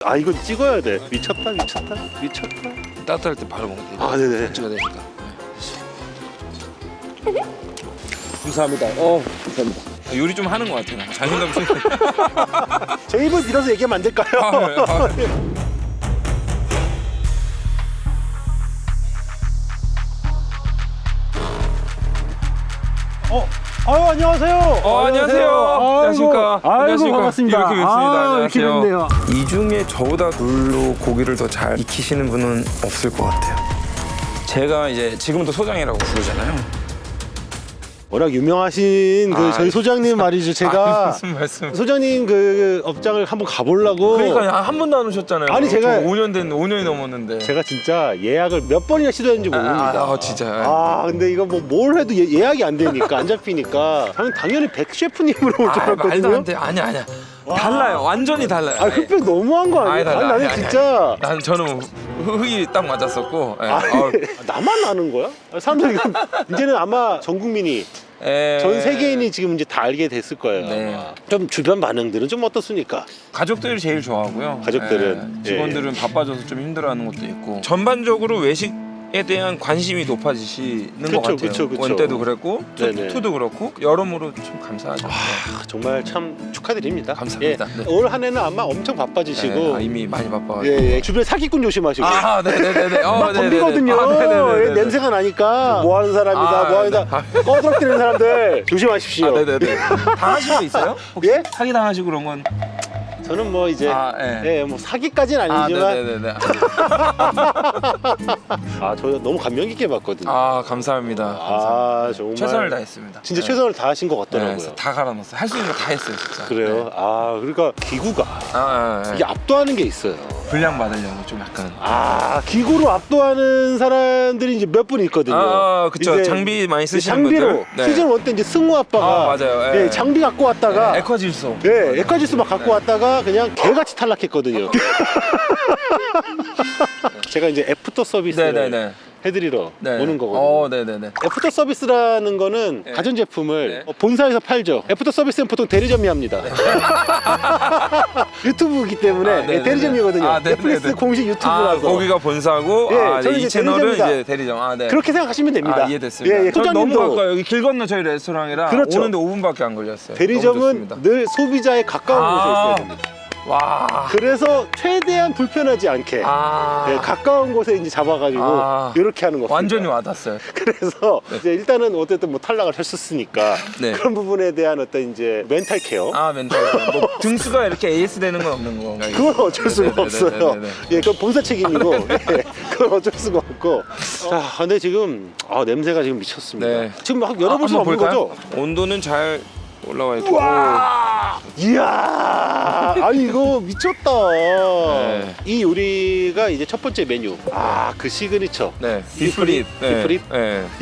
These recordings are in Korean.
아 이거 찍어야 돼. 미쳤다 미쳤다 미쳤다. 따뜻할 때 바로 먹어도 돼요. 아 네네. 찍어야 되니까. 감사합니다. 감사합니다. 요리 좀 하는 것 같아요. 자신감 생겨. 제 입을 빌어서 얘기하면 안 될까요? 안녕하세요. 안녕하세요. 안녕하십니까. 아이고 안녕하십니까. 반갑습니다. 이렇게 뵙습니다. 이렇게 안녕하세요. 뵙네요. 이 중에 저보다 물로 고기를 더 잘 익히시는 분은 없을 것 같아요. 제가 이제 지금도 소장이라고 부르잖아요. 워낙 유명하신 그 저희 소장님 말이죠. 제가 무슨 말씀? 소장님 그 업장을 한번 가보려고. 그러니까 한 번도 안 오셨잖아요. 아니, 제가- 5년이 넘었는데. 제가 진짜 예약을 몇 번이나 시도했는지 모릅니다. 진짜. 근데 이거 뭐 뭘 해도 예약이 안 되니까 안 잡히니까 저는 당연히 백 셰프님으로 올 줄 말도 알았거든요. 안 돼. 아니야. 달라요. 완전히 달라요. 흑백 너무한 거 아니에요? 달라. 나는 진짜 저는 흙이 딱 맞았었고. 나만 아는 거야? 사람들이 이제는 아마 전 국민이 전 세계인이 지금 이제 다 알게 됐을 거예요. 네. 아마. 좀 주변 반응들은 좀 어떻습니까? 가족들이 제일 좋아하고요. 가족들은, 직원들은 바빠져서 좀 힘들어하는 것도 있고. 전반적으로 외식에 대한 관심이 높아지시는 것 같아요. 그쵸. 원 때도 그랬고 네네. 투도 그렇고 여러모로 좀 감사하죠. 정말 참 축하드립니다. 감사합니다. 예. 네. 올 한 해는 아마 엄청 바빠지시고 이미 많이 바빠가지고. 예. 주변에 사기꾼 조심하시고 네네네네. 막 덤비거든요. 예, 냄새가 나니까 뭐 하는 사람이다, 뭐 하는 꺼드럭대는 사람들 조심하십시오. 네네네. 당하신 거 있어요? 혹시 예? 사기 당하시고 그런 건? 저는 뭐 이제 뭐 사기까지는 아니지만 네네네. 저 너무 감명 깊게 봤거든요. 감사합니다. 정말 최선을 다했습니다. 진짜 최선을 다하신 것 같더라고요. 네, 다 갈아넣었어요. 할 수 있는 거 다 했어요, 진짜. 그래요? 네. 그러니까 기구가 네. 이게 압도하는 게 있어요. 분량 받으려고 좀 약간. 기구로 압도하는 사람들이 이제 몇 분 있거든요. 그쵸. 이제 장비 많이 쓰시는 장비로 분들. 네. 시즌 1 때 이제 승우 아빠가 맞아요. 예, 장비 갖고 왔다가 에콰질소. 예, 에콰지수 막 갖고 왔다가 그냥 개같이 탈락했거든요. 제가 이제 애프터 서비스를 네네네. 해드리러 네. 오는 거거든요. 네네네. 애프터 서비스라는 거는 가전제품을 본사에서 팔죠. 애프터 서비스는 보통 대리점이 합니다. 유튜브이기 때문에 대리점이거든요. 넷플릭스 공식 유튜브라서. 거기가 본사고 저는 이 이제 채널은 대리점이다. 이제 대리점. 네. 그렇게 생각하시면 됩니다. 이해됐습니다. 예, 저 너무 소장님도 가까워요. 여기 길 건너 저희 레스토랑이라 그렇죠. 오는데 5분밖에 안 걸렸어요. 대리점은 늘 소비자에 가까운 곳에 있어야 됩니다. 와. 그래서 최대한 불편하지 않게 가까운 곳에 이제 잡아가지고 이렇게 하는 거 완전히 와닿았어요. 그래서 이제 일단은 어쨌든 뭐 탈락을 하셨으니까 그런 부분에 대한 어떤 이제 멘탈 케어 멘탈. 뭐 등수가 이렇게 AS 되는 건 없는 건가요? 그건 어쩔 수가 없어요. 예, 그건 본사 책임이고 그건 어쩔 수가 없고. 자, 근데 지금 냄새가 지금 미쳤습니다. 지금 막 열어볼 수 없는 거죠? 온도는 잘 올라와 있고. 이야, 아니 이거 미쳤다. 이 요리가 이제 첫 번째 메뉴. 그 시그니처. 비프립. 비프립.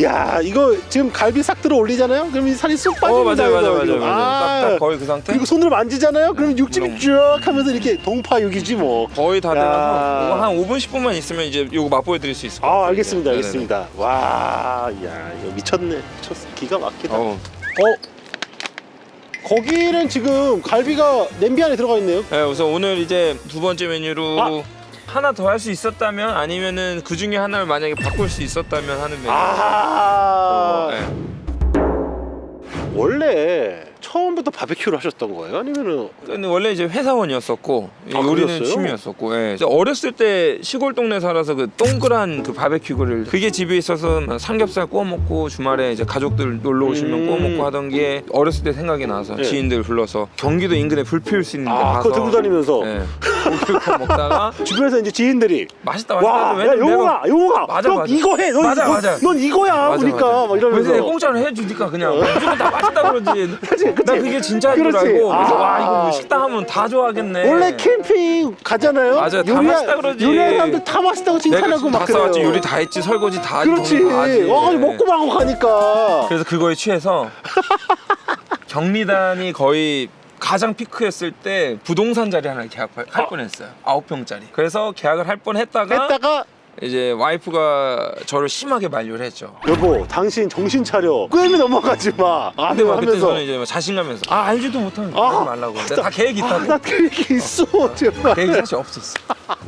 야, 이거 지금 갈비 싹 들어 올리잖아요. 그럼 이 살이 쑥 빠집니다. 맞아요. 딱 거의 그 상태. 그리고 손으로 만지잖아요. 그럼 육즙이 쭉 하면서 이렇게 동파육이지 뭐. 거의 다 되어서 이거 한 5분 10분만 있으면 이제 이거 맛보여 드릴 수 있을 것 같아요. 알겠습니다. 알겠습니다. 와, 야, 이거 미쳤네. 미쳤어. 기가 막히다. 거기는 지금 갈비가 냄비 안에 들어가 있네요. 우선 오늘 이제 두 번째 메뉴로 하나 더 할 수 있었다면 아니면은 그 중에 하나를 만약에 바꿀 수 있었다면 하는 메뉴. 원래 처음부터 바베큐를 하셨던 거예요? 아니면은? 근데 원래 이제 회사원이었었고 요리는 그랬어요? 취미였었고 이제 어렸을 때 시골 동네 살아서 그 동그란 그 바베큐 그릴 그게 집에 있어서 삼겹살 구워 먹고 주말에 이제 가족들 놀러 오시면 구워 먹고 하던 게 어렸을 때 생각이 나서 지인들 불러서 경기도 인근에 불 피울 수 있는 데 가서 그거 들고 다니면서 불 피워 먹다가 주변에서 이제 지인들이 맛있다 와, 야, 용호가 맞아. 이거 해. 넌 이거야. 그러니까 막 이러면서 그래서 공짜로 해주니까 그냥 무조건 다 맛있다 그러지. 그치. 나 그게 진짜인 줄 그렇지. 알고 그래서 와 이거 뭐 식당 하면 다 좋아하겠네. 원래 캠핑 가잖아요. 맞아, 다 맛있다 그러지. 요리하는 사람들 다 맛있다고 칭찬하고 막 다 그래요. 싸웠지. 요리 다 했지. 설거지 다 그렇지. 와가지고 먹고 마고 가니까. 그래서 그거에 취해서 경리단이 거의 가장 피크했을 때 부동산 자리 하나 계약할 뻔했어요. 9평짜리. 그래서 계약을 할 뻔했다가 이제 와이프가 저를 심하게 만류를 했죠. 여보, 당신 정신 차려. 꿰매 넘어가지 마. 근데 막 그때 저는 이제 막 자신감에서 알지도 못하면 하지 말라고. 내가 다 계획이 있다고. 나 계획이 있어, 제발. 계획이 사실 없었어.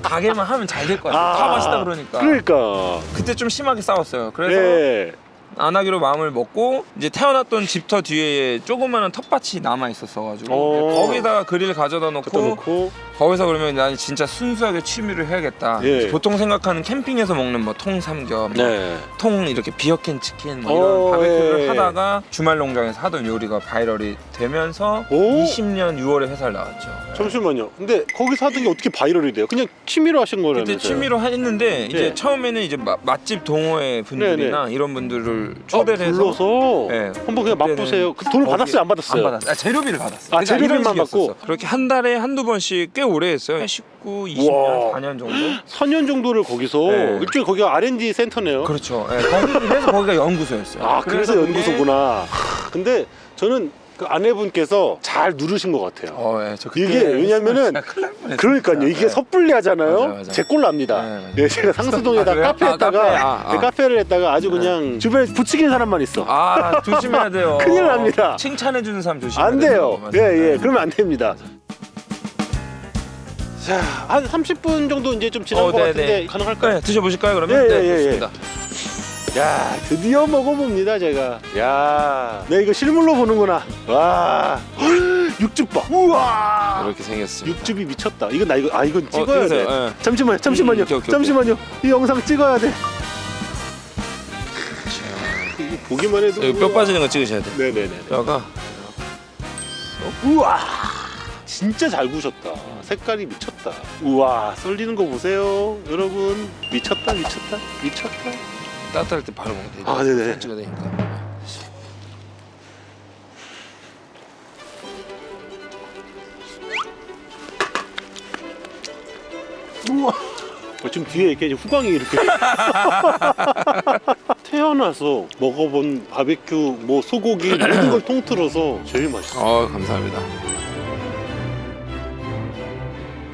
가게만 하면 잘 될 거야. 다 맛있다 그러니까. 그러니까. 그때 좀 심하게 싸웠어요. 그래서 네. 안 하기로 마음을 먹고 이제 태어났던 집터 뒤에 조그마한 텃밭이 남아 있었어가지고 거기다가 그릴 가져다 놓고 거기서 그러면 난 진짜 순수하게 취미를 해야겠다. 예. 보통 생각하는 캠핑에서 먹는 뭐 통삼겹, 네. 통 이렇게 비어캔 치킨 뭐 이런 바베큐를 예. 하다가 주말 농장에서 하던 요리가 바이럴이 되면서 20년 6월에 회사를 나왔죠. 잠시만요. 근데 거기서 하던 게 어떻게 바이럴이 돼요? 그냥 취미로 하신 거라면서요? 그때 취미로 했는데 이제 네. 처음에는 이제 맛집 동호회 분들이나 이런 분들을 초대를 해서 불러서 네. 한번 그냥 맛보세요. 그 돈을 받았어요, 안 받았어요? 안 받았어요. 재료비를 받았어요. 아, 재료비만 받고? 그렇게 한 달에 한두 번씩 꽤 오래 했어요. 19, 20년, 우와. 4년 정도. 4년 정도를 거기서 네. 일종의 거기가 R&D 센터네요. 그렇죠. 네, 그래서 거기가 연구소였어요. 아, 그래서 그게- 연구소구나. 근데 저는 그 아내분께서 잘 누르신 것 같아요. 네, 저 그때 이게 왜냐면은 진짜 큰일 날 뻔했어요. 그러니까요. 이게 네. 섣불리 하잖아요. 맞아요. 제 꼴 납니다. 네, 맞아요. 예, 제가 상수동에다 아, 그래요? 카페 했다가 카페? 카페를 했다가 아주 그냥 주변에 부추기는 사람만 있어. 아, 조심해야 돼요. 큰일 납니다. 칭찬해주는 사람 조심해야 안 돼요. 맞아요. 예, 예. 그러면 안 됩니다. 자, 한 30분 정도 이제 좀 지난 것 네네. 같은데 가능할까요? 네, 드셔보실까요 그러면? 예, 네, 예, 예, 좋습니다. 야, 드디어 먹어봅니다, 제가. 야, 내 이거 실물로 보는구나. 와, 육즙 봐. 우와. 이렇게 생겼습니다. 육즙이 미쳤다. 이건 나 이건 찍어야 돼. 찍으세요. 예. 잠시만요. 오케이. 잠시만요. 이 영상 찍어야 돼. 이거 보기만 해도. 여기 뼈 빠지는 거 찍으셔야 돼요. 네네네. 뼈가 우와, 진짜 잘 구우셨다. 색깔이 미쳤다. 우와, 썰리는 거 보세요, 여러분. 미쳤다. 따뜻할 때 바로 먹으면 돼요. 아, 네네. 찍어야 되니까. 우와. 지금 뒤에 이렇게 후광이 이렇게. 태어나서 먹어본 바베큐, 뭐 소고기 모든 걸 통틀어서 제일 맛있어. 감사합니다.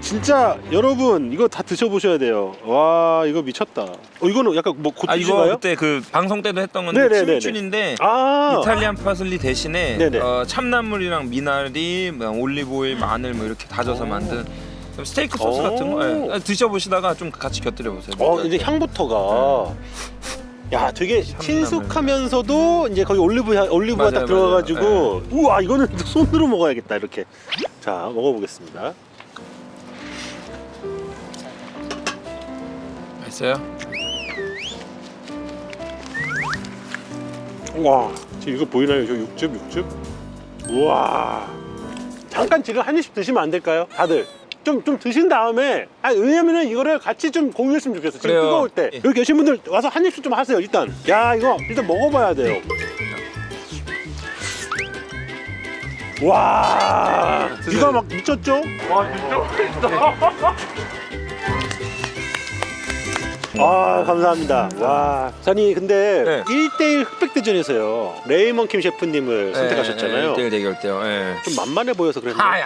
진짜 여러분 이거 다 드셔보셔야 돼요. 와, 이거 미쳤다. 이거는 약간 뭐 곧 이거 드시나요? 그때 그 방송 때도 했던 건데 네네네네. 침춘인데 아, 이탈리안 파슬리 대신에 네네. 참나물이랑 미나리, 뭐 올리브오일, 마늘 뭐 이렇게 다져서 만든 스테이크 소스 같은 거 드셔보시다가 좀 같이 곁들여 보세요. 이제 향부터가 야, 되게 친숙하면서도 이제 거기 올리브가 딱 맞아요, 들어가가지고 우와, 이거는 손으로 먹어야겠다. 이렇게. 자, 먹어보겠습니다. 맛있어요? 와, 지금 이거 보이나요? 저 육즙. 우와. 잠깐 지금 한 입씩 드시면 안 될까요? 다들 좀 드신 다음에, 왜냐면은 이거를 같이 좀 공유했으면 좋겠어. 지금 그래요. 뜨거울 때 예. 여기 계신 분들 와서 한 입씩 좀 하세요. 일단 이거 일단 먹어봐야 돼요. 와, 이거 막 미쳤죠? 와, 진짜. 아, 감사합니다. 와, 아니 근데 네. 1대1 흑백대전에서요 레이먼 킴 셰프님을 선택하셨잖아요. 1대1 대결 때요. 좀 만만해 보여서 그랬나요?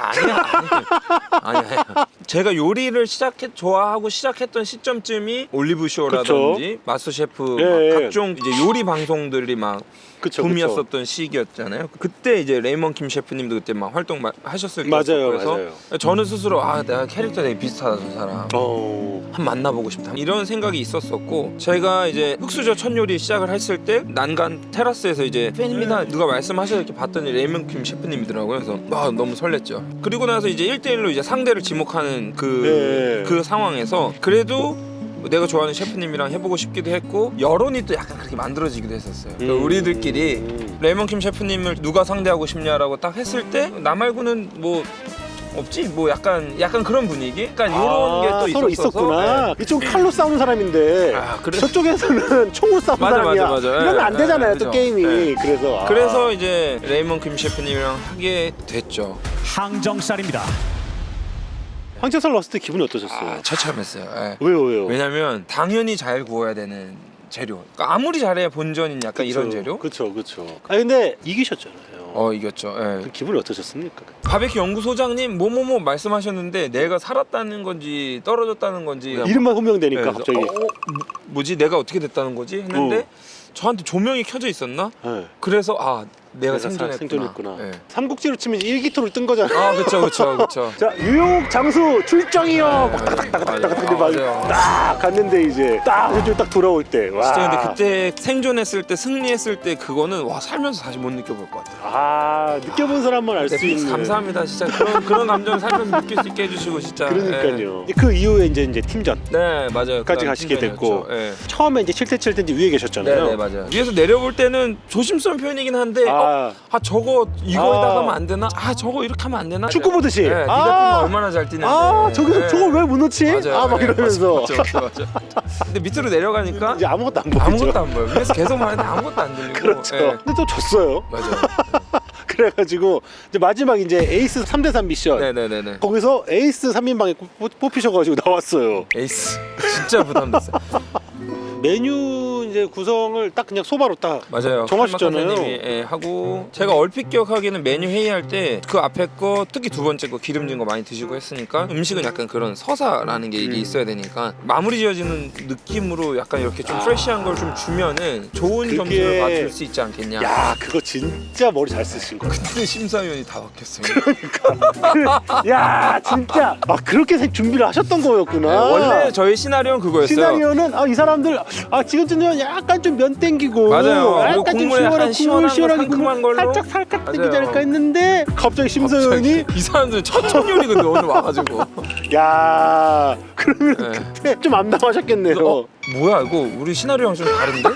아니야. 제가 요리를 좋아하고 시작했던 시점쯤이 올리브쇼라든지 마스터셰프 예, 예. 각종 이제 요리 방송들이 막 그쵸, 붐이었었던 시기였잖아요. 그때 이제 레이먼 킴 셰프님도 그때 막 활동하셨을 맞아요, 때였고 그래서 맞아요. 저는 스스로 내가 캐릭터 되게 비슷하다 저 사람. 한번 만나보고 싶다 이런 생각이 있었었고, 제가 이제 흑수저 첫 요리 시작을 했을 때 난간 테라스에서 이제 팬입니다 누가 말씀하셔서 이렇게 봤더니 레이먼 킴 셰프님이더라고요. 그래서 너무 설렜죠. 그리고 나서 이제 1대1로 이제 상대를 지목하는 그 상황에서 그래도 내가 좋아하는 셰프님이랑 해보고 싶기도 했고 여론이 또 약간 그렇게 만들어지기도 했었어요. 그러니까 우리들끼리 레이먼 킴 셰프님을 누가 상대하고 싶냐라고 딱 했을 때 나 말고는 뭐 없지? 뭐 약간 그런 분위기? 약간 이런 게 또 서로 있었구나. 이쪽 칼로 싸우는 사람인데 저쪽에서는 총으로 싸우는 사람이야. 맞아. 이러면 안 되잖아요, 또 그죠. 게임이. 그래서 이제 레이먼 킴 셰프님이랑 하게 됐죠. 항정살입니다. 황제살 넣었을 때 기분이 어떠셨어요? 처참했어요. 왜요? 왜냐면 당연히 잘 구워야 되는 재료. 그러니까 아무리 잘해야 본전인 약간 이런 재료. 그렇죠. 근데 이기셨잖아요. 이겼죠. 예. 그 기분이 어떠셨습니까? 바베큐 연구소장님 뭐뭐뭐 말씀하셨는데 내가 살았다는 건지 떨어졌다는 건지 이름만 호명되니까 네, 갑자기. 뭐지 내가 어떻게 됐다는 거지 했는데 저한테 조명이 켜져 있었나? 네. 그래서 내가 생존했구나. 생존했구나. 예. 삼국지로 치면 일기토를 뜬 거잖아. 아 그쵸. 자, 유혹 장수 출정이요. 막 맞아요. 딱 갔는데 이제 딱 이쪽 딱 돌아올 때. 와. 진짜 근데 그때 생존했을 때 승리했을 때 그거는 와 살면서 다시 못 느껴볼 것 같아요. 아, 느껴본 사람만 알 수 네, 있는. 감사합니다. 진짜 그런 감정을 살면서 느낄 수 있게 해주시고 진짜. 그러니까요. 그 이후에 이제 팀전. 네 맞아요. 까지 그다음 가시게 팀전이었죠. 됐고. 예. 처음에 이제 7대7 때인데 위에 계셨잖아요. 네 맞아요. 위에서 내려볼 때는 조심스러운 표현이긴 한데 저거 이거에다 가면 안 되나? 저거 이렇게 하면 안 되나? 축구 보듯이. 네, 네가 뛰면 얼마나 잘 뛰는데. 저기서 저걸 왜 못 넣지? 맞아요. 막 이러면서. 맞아. 근데 밑으로 내려가니까 이제 아무것도 안 보이죠. 아무것도 안 보여. 위에서 계속 말하는데 아무것도 안 들리고. 그렇죠. 예. 근데 또 졌어요. 맞아요. 그래가지고 이제 마지막 이제 에이스 3대3 미션. 네네네네. 거기서 에이스 3인방에 뽑히셔가지고 나왔어요. 에이스. 진짜 부담됐어요. 메뉴 이제 구성을 딱 그냥 소바로 딱 맞아요. 정하셨잖아요. 선생님이 하고 제가 얼핏 기억하기에는 메뉴 회의할 때 그 앞에 거 특히 두 번째 거 기름진 거 많이 드시고 했으니까 음식은 약간 그런 서사라는 게 이게 있어야 되니까 마무리 지어지는 느낌으로 약간 이렇게 좀 프레시한 걸 좀 주면은 좋은 그게- 점수를 받을 수 있지 않겠냐. 야, 그거 진짜 머리 잘 쓰신 거야. 근데 심사위원이 다 바뀌었어요. 야, 진짜 그렇게 준비를 하셨던 거였구나. 네, 원래 저희 시나리오는 그거였어요. 시나리오는 이 사람들 지금쯤은 약간 좀 면 땡기고 맞아요. 그리고 약간 좀 국물에 약간 시원한 거, 시원하게 상큼한 걸로 살짝 땡기지 맞아요. 않을까 했는데 갑자기 심사위원이 이 사람들은 천천요리 근데 오늘 와가지고 야, 그러면 네. 그때 좀 암담하셨겠네요. 뭐야 이거 우리 시나리오랑 좀 다른데?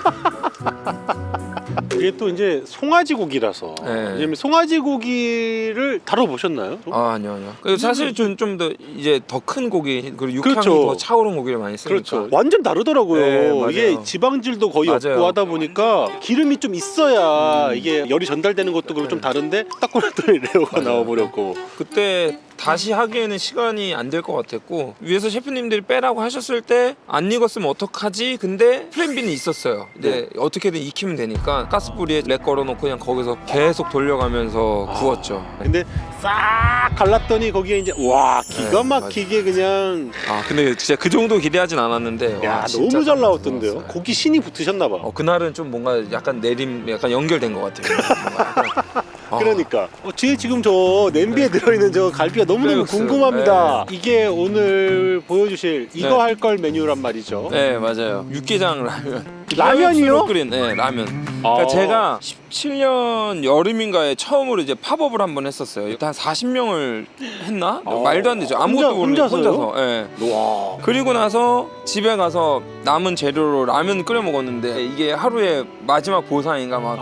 이게 또 이제 송아지 고기라서 네. 이제 송아지 고기를 다뤄보셨나요? 아니요. 사실 좀 더 이제 더 큰 고기 그리고 육향이 그렇죠. 더 차오른 고기를 많이 쓰니까. 그렇죠. 완전 다르더라고요. 네, 맞아요. 이게 지방질도 거의 맞아요. 없고 하다 보니까 기름이 좀 있어야 이게 열이 전달되는 것도 그리고 좀 다른데 딱 꺼냈더니 레오가 맞아요. 나와버렸고. 그때 다시 하기에는 시간이 안 될 것 같았고 위에서 셰프님들이 빼라고 하셨을 때 안 익었으면 어떡하지? 근데 플랜 B는 있었어요. 근데 어떻게든 익히면 되니까 가스불에 렉 걸어놓고 그냥 거기서 계속 돌려가면서 구웠죠. 근데 싹 갈랐더니 거기에 이제 와 기가 네, 막히게 그냥 근데 진짜 그 정도 기대하진 않았는데 야 와, 진짜 너무 잘 나왔던데요. 좋았어요. 고기 신이 붙으셨나 봐. 그날은 좀 뭔가 약간 내림 약간 연결된 것 같아요. 뭔가 약간, 그러니까 뒤에 지금 저 냄비에 들어있는 저 갈비가 너무너무 플레이국수. 궁금합니다. 이게 오늘 보여주실 이거 네. 할 걸 메뉴란 말이죠. 네 맞아요. 육개장 라면. 라면이요? 끓인 라면. 그러니까 제가 17년 여름인가에 처음으로 이제 팝업을 한번 했었어요. 한 40명을 했나? 말도 안 되죠. 아무것도 모르는 혼자서. 예. 와. 그리고 나서 집에 가서 남은 재료로 라면 끓여 먹었는데 이게 하루의 마지막 보상인가 막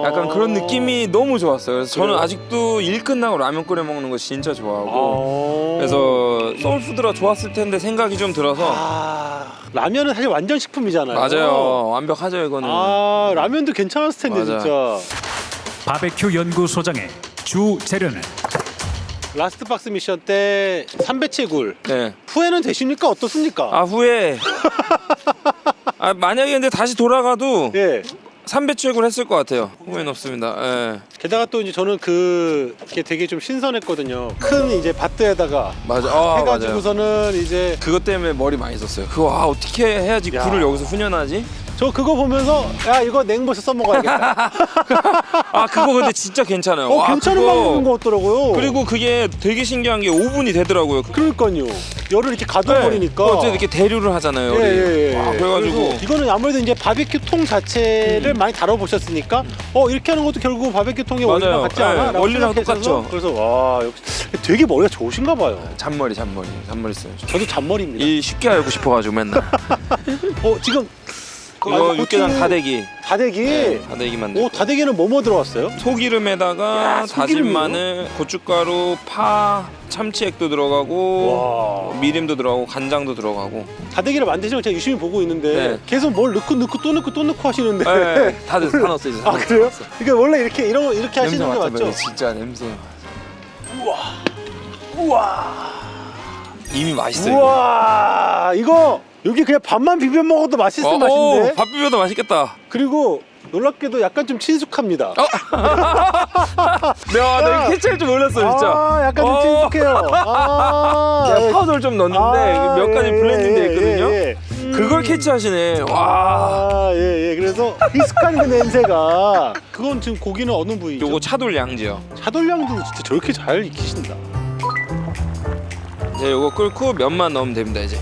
약간 그런 느낌이 너무 좋았어요. 그래서 저는 그래요? 아직도 일 끝나고 라면 끓여 먹는 거 진짜 좋아하고 그래서 소울푸드라 좋았을 텐데 생각이 좀 들어서 라면은 사실 완전 식품이잖아요. 맞아요. 완벽하죠 이거는. 라면도 괜찮았을 텐데 맞아. 진짜. 바베큐 연구소장의 주 재료는 라스트 박스 미션 때 삼배채굴 네. 후회는 되십니까? 어떻습니까? 후회. 만약에 근데 다시 돌아가도 예. 삼배추액을 했을 것 같아요. 후회는 없습니다. 예. 게다가 또 이제 저는 그게 되게 좀 신선했거든요. 큰 이제 바트에다가 맞아. 맞아요. 해가지고서는 이제 그것 때문에 머리 많이 썼어요. 그거 어떻게 해야지 야. 굴을 여기서 훈연하지? 저 그거 보면서 야 이거 냉모에서 써먹어야겠다. 그거 근데 진짜 괜찮아요. 괜찮은 그거. 방법인 것 같더라고요. 그리고 그게 되게 신기한 게 오븐이 되더라고요. 그러니까요. 열을 이렇게 가둬버리니까. 어쨌든 이렇게 대류를 하잖아요. 우리. 예. 그래가지고 그래서 이거는 아무래도 이제 바베큐 통 자체를 많이 다뤄보셨으니까 이렇게 하는 것도 결국 바베큐 통의 맞아요. 원리랑 같지 않아? 예, 라고 원리랑 생각해서 똑같죠. 그래서 와 역시 되게 머리가 좋으신가 봐요. 잔머리 써요. 저도 잔머리입니다. 이 쉽게 알고 싶어가지고 맨날. 지금 이거 육개장 다대기. 다대기. 네, 다대기 만들. 다대기는 뭐뭐 들어갔어요? 소기름에다가 야, 다진 소기름이요? 마늘, 고춧가루, 파, 참치액도 들어가고 와. 미림도 들어가고 간장도 들어가고. 다대기를 만드시는 걸 제가 유심히 보고 있는데 네. 계속 뭘 넣고 또 넣고 하시는데. 네, 다들 다 넣었어요. 이제 다 그래요? 넣었어. 그러니까 원래 이렇게 이렇게 하시는 게 냄새 맞죠? 맡아봐요. 진짜 냄새. 우와. 이미 맛있어요. 이거. 우와. 이거 여기 그냥 밥만 비벼 먹어도 맛있을 맛인데. 밥 비벼도 맛있겠다. 그리고 놀랍게도 약간 좀 친숙합니다. 내가 캐치할 줄 몰랐어 진짜. 아, 약간 좀 친숙해요. 내가 파우더를 좀 넣었는데 몇 가지 블렌딩 돼 있거든요. 예. 그걸 캐치하시네. 와. 예. 그래서 비슷한 그 냄새가 그건 지금 고기는 어느 부위죠? 요거 차돌 양지요. 차돌량도 진짜 저렇게 잘 익히신다. 이제 요거 끓고 면만 넣으면 됩니다 이제.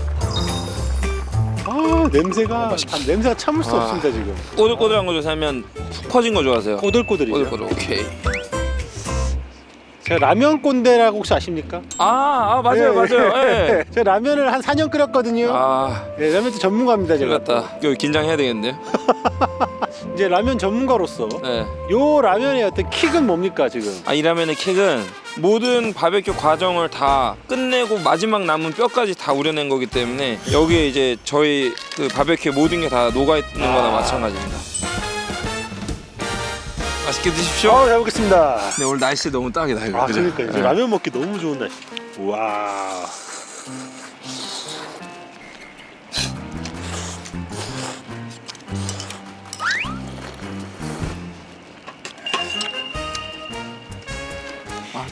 냄새가 냄새가 참을 수 없습니다 지금. 꼬들꼬들한 거 좋아하면 푹 퍼진 거 좋아하세요? 꼬들꼬들이죠. 꼬들꼬들. 오케이. 제가 라면 꼰대라고 혹시 아십니까? 맞아요. 예. 제가 라면을 한 4년 끓였거든요. 예, 라면도 전문가입니다 제가. 그렇다. 여기 긴장해야 되겠는데요? 이제 라면 전문가로서 네. 요 라면의 어떤 킥은 뭡니까 지금? 이 라면의 킥은 모든 바베큐 과정을 다 끝내고 마지막 남은 뼈까지 다 우려낸 거기 때문에 여기에 이제 저희 그 바베큐 모든 게 다 녹아 있는 거나 마찬가지입니다. 맛있게 드십시오. 잘 먹겠습니다. 근데 오늘 날씨 너무 딱이다 이거. 그죠? 그러니까 이제 네. 라면 먹기 너무 좋은 날씨. 와.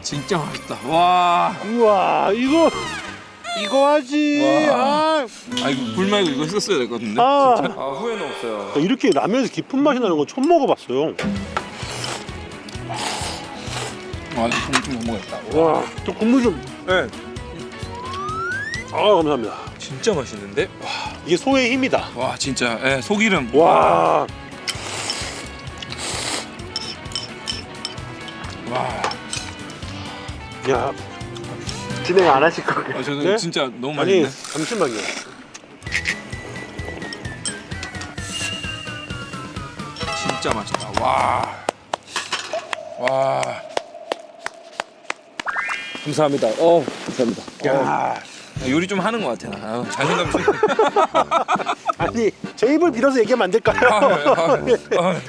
진짜 맛있다. 와. 우와 이거 하지. 와. 이거 불 말고 이거 썼어야 될 것 같은데. 진짜? 후회는 없어요. 이렇게 라면에서 깊은 맛이 나는 건 처음 먹어봤어요. 국물 좀 먹어야겠다. 와, 저 국물 좀. 네. 감사합니다. 진짜 맛있는데? 이게 소의 힘이다. 와 진짜. 예, 소기름. 와. 야, 진행 안 하실 거예요? 저는 네? 진짜 너무 아니, 맛있네. 잠시만요. 진짜 맛있다. 와. 감사합니다. 감사합니다. 야. 요리 좀 하는 것 같아. 나. 자신감 좀. 아니, 제 입을 빌어서 얘기하면 안 될까요? 아.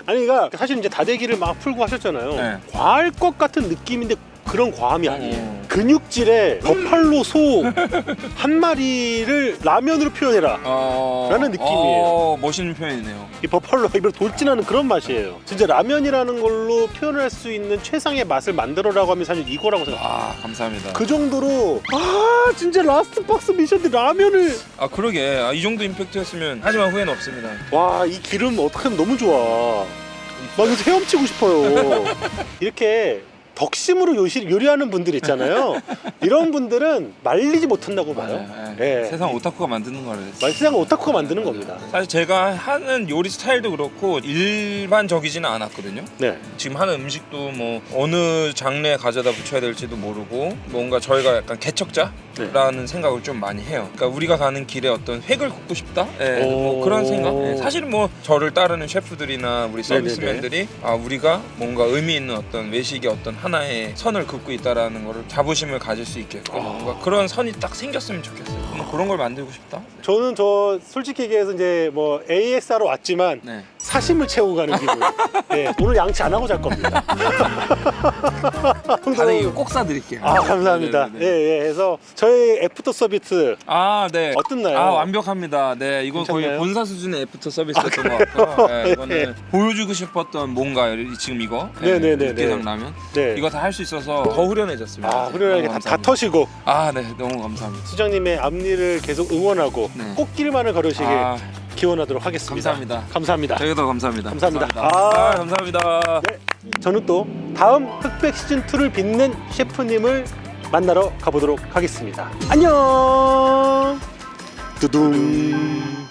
아니, 그러니까 사실 이제 다대기를 막 풀고 하셨잖아요. 네. 과할 것 같은 느낌인데 그런 과함이 아니에요. 근육질의 버팔로 소 한 마리를 라면으로 표현해라. 라는 느낌이에요. 멋있는 표현이네요. 이 버팔로가 입으로 돌진하는 그런 맛이에요. 진짜 라면이라는 걸로 표현할 수 있는 최상의 맛을 만들어라고 하면 사실 이거라고 생각해요. 감사합니다. 그 정도로 진짜 라스트 박스 미션인데 라면을 그러게. 이 정도 임팩트였으면 하지만 후회는 없습니다. 와, 이 기름 어떻게 하면 너무 좋아. 막 여기서 헤엄치고 싶어요. 이렇게 덕심으로 요리하는 분들 있잖아요. 이런 분들은 말리지 못한다고 봐요. 예. 세상 오타쿠가 만드는 거를. 세상은 오타쿠가 만드는 겁니다. 사실 제가 하는 요리 스타일도 그렇고 일반적이지는 않았거든요. 네. 지금 하는 음식도 뭐 어느 장르에 가져다 붙여야 될지도 모르고 뭔가 저희가 약간 개척자라는 생각을 좀 많이 해요. 그러니까 우리가 가는 길에 어떤 획을 긋고 싶다? 뭐 그런 생각? 사실은 뭐 저를 따르는 셰프들이나 우리 서비스맨들이 우리가 뭔가 의미 있는 어떤 외식의 어떤 하나의 선을 긋고 있다라는 거를 자부심을 가질 수 있게끔 뭔가 그런 선이 딱 생겼으면 좋겠어요. 뭐 그런 걸 만들고 싶다? 저는 솔직히 얘기해서 이제 뭐 AS하러 왔지만 네. 사심을 채우고 가는 기분. 네, 오늘 양치 안 하고 잘 겁니다. 가능히 이거 꼭 사드릴게요. 감사합니다. 네네네. 그래서 저희 애프터 서비스 네. 어떻나요? 완벽합니다. 네, 이거 괜찮나요? 거의 본사 수준의 애프터 서비스였던 것 같고요. 네, 이거는 네. 보여주고 싶었던 뭔가 지금 이거 네네네네. 육개장 라면 네. 이거 다 할 수 있어서 더 후련해졌습니다. 후련하게 너무 다 터시고 네, 너무 감사합니다. 수장님의 앞일을 계속 응원하고 네. 꽃길만을 걸으시길 기원하도록 하겠습니다. 감사합니다. 저희가 더 감사합니다. 감사합니다. 감사합니다. 네, 저는 또 다음 흑백 시즌 2를 빛낸 셰프님을 만나러 가보도록 하겠습니다. 안녕. 두둥.